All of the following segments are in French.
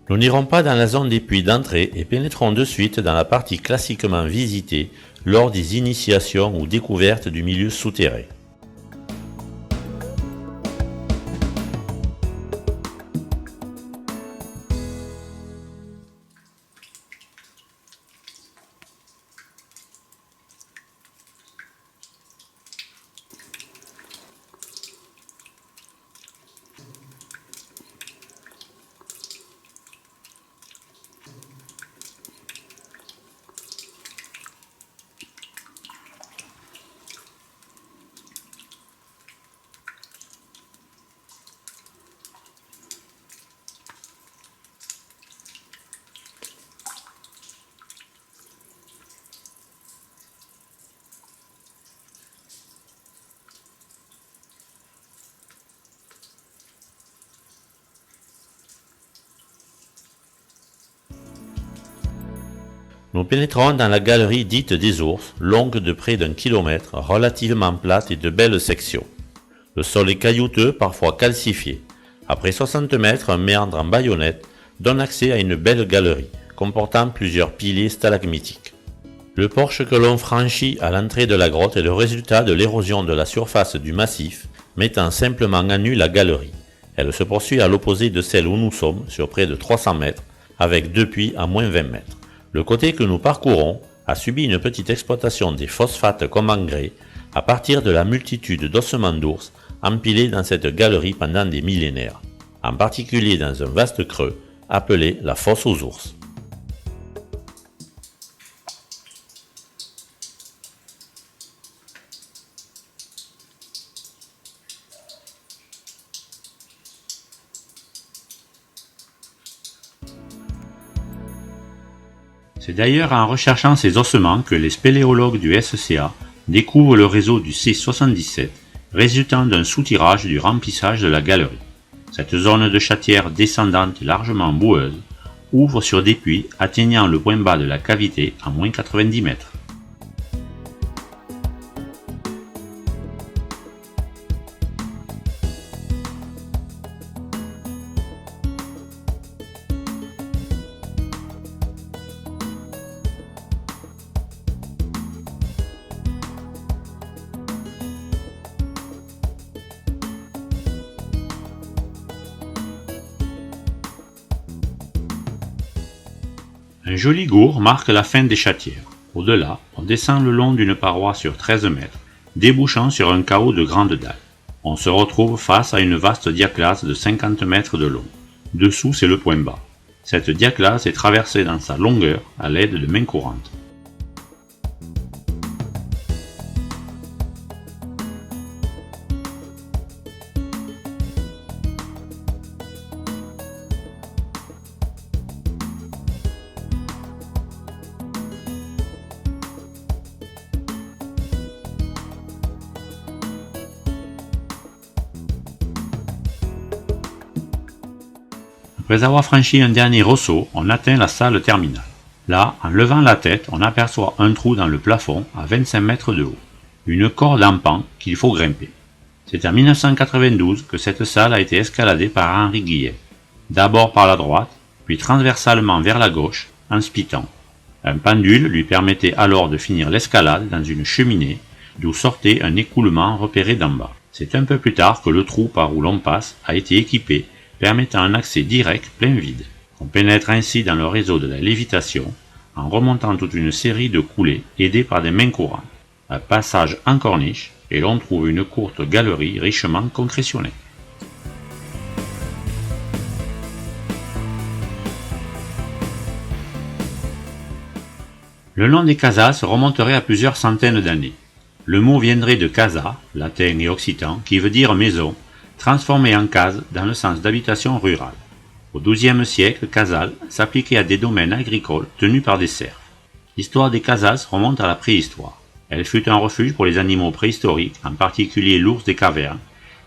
Nous n'irons pas dans la zone des puits d'entrée et pénétrons de suite dans la partie classiquement visitée lors des initiations ou découvertes du milieu souterrain. Nous pénétrons dans la galerie dite des ours, longue de près d'1 kilomètre, relativement plate et de belles sections. Le sol est caillouteux, parfois calcifié. Après 60 mètres, un méandre en baïonnette donne accès à une belle galerie, comportant plusieurs piliers stalagmitiques. Le porche que l'on franchit à l'entrée de la grotte est le résultat de l'érosion de la surface du massif, mettant simplement à nu la galerie. Elle se poursuit à l'opposé de celle où nous sommes, sur près de 300 mètres, avec 2 puits à moins 20 mètres. Le côté que nous parcourons a subi une petite exploitation des phosphates comme engrais à partir de la multitude d'ossements d'ours empilés dans cette galerie pendant des millénaires, en particulier dans un vaste creux appelé la fosse aux ours. C'est d'ailleurs en recherchant ces ossements que les spéléologues du SCA découvrent le réseau du C77, résultant d'un soutirage du remplissage de la galerie. Cette zone de chatière descendante largement boueuse ouvre sur des puits atteignant le point bas de la cavité à moins 90 mètres. Un joli gour marque la fin des chatières. Au-delà, on descend le long d'une paroi sur 13 mètres, débouchant sur un chaos de grandes dalles. On se retrouve face à une vaste diaclase de 50 mètres de long. Dessous, c'est le point bas. Cette diaclase est traversée dans sa longueur à l'aide de mains courantes. Après avoir franchi un dernier ressaut, on atteint la salle terminale. Là, en levant la tête, on aperçoit un trou dans le plafond à 25 mètres de haut. Une corde en pan qu'il faut grimper. C'est en 1992 que cette salle a été escaladée par Henri Guillet. D'abord par la droite, puis transversalement vers la gauche, en spitant. Un pendule lui permettait alors de finir l'escalade dans une cheminée, d'où sortait un écoulement repéré d'en bas. C'est un peu plus tard que le trou par où l'on passe a été équipé, permettant un accès direct plein vide. On pénètre ainsi dans le réseau de la lévitation en remontant toute une série de coulées aidées par des mains courantes. Un passage en corniche et l'on trouve une courte galerie richement concrétionnée. Le nom des casas remonterait à plusieurs centaines d'années. Le mot viendrait de casa, latin et occitan, qui veut dire maison, transformé en case dans le sens d'habitation rurale. Au XIIe siècle, casal s'appliquait à des domaines agricoles tenus par des serfs. L'histoire des casas remonte à la préhistoire. Elle fut un refuge pour les animaux préhistoriques, en particulier l'ours des cavernes,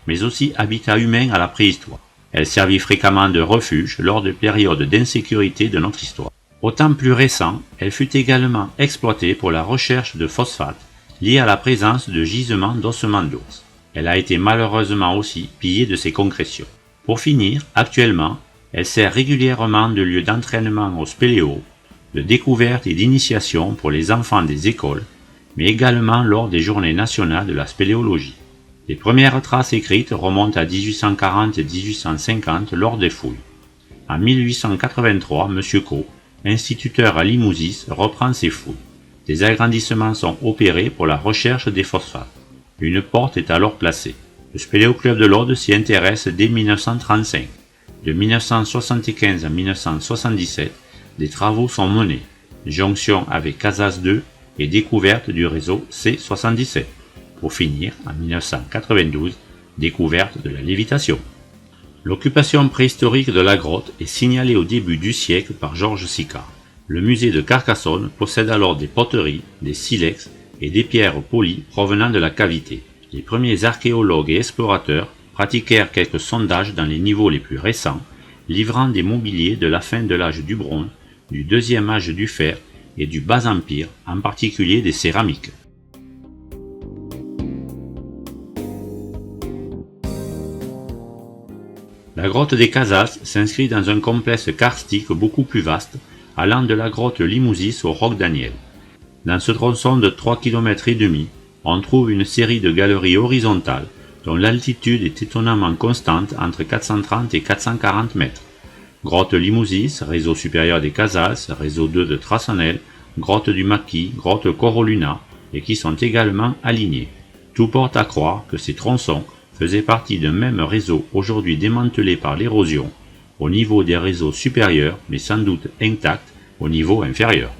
mais aussi habitat humain à la préhistoire. Elle servit fréquemment de refuge lors de périodes d'insécurité de notre histoire. Au temps plus récent, elle fut également exploitée pour la recherche de phosphates liés à la présence de gisements d'ossements d'ours. Elle a été malheureusement aussi pillée de ses concrétions. Pour finir, actuellement, Elle sert régulièrement de lieu d'entraînement au spéléo, de découverte et d'initiation pour les enfants des écoles, mais également lors des journées nationales de la spéléologie. Les premières traces écrites remontent à 1840 et 1850 lors des fouilles. En 1883, M. Caux, instituteur à Limousis, reprend ses fouilles. Des agrandissements sont opérés pour la recherche des phosphates. Une porte est alors placée. Le Spéléo-Club de l'Aude s'y intéresse dès 1935. De 1975 à 1977, des travaux sont menés, jonction avec Casas 2 et découverte du réseau C77. Pour finir, en 1992, découverte de la lévitation. L'occupation préhistorique de la grotte est signalée au début du siècle par Georges Sicard. Le musée de Carcassonne possède alors des poteries, des silex et des pierres polies provenant de la cavité. Les premiers archéologues et explorateurs pratiquèrent quelques sondages dans les niveaux les plus récents, livrant des mobiliers de la fin de l'âge du bronze, du deuxième âge du fer et du bas empire, en particulier des céramiques. La grotte des Casas s'inscrit dans un complexe karstique beaucoup plus vaste, allant de la grotte Limousis au Roc Daniel. Dans ce tronçon de 3,5 km, on trouve une série de galeries horizontales dont l'altitude est étonnamment constante entre 430 et 440 mètres. Grotte Limousis, réseau supérieur des Casas, réseau 2 de Trasanel, grotte du Maquis, grotte Coroluna, et qui sont également alignés. Tout porte à croire que ces tronçons faisaient partie d'un même réseau aujourd'hui démantelé par l'érosion, au niveau des réseaux supérieurs, mais sans doute intact au niveau inférieur.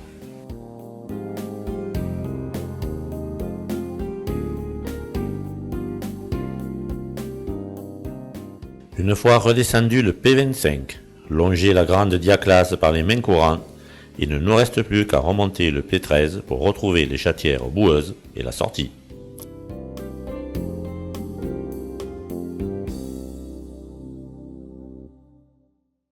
Une fois redescendu le P25, longé la grande diaclasse par les mains courantes, il ne nous reste plus qu'à remonter le P13 pour retrouver les chatières boueuses et la sortie.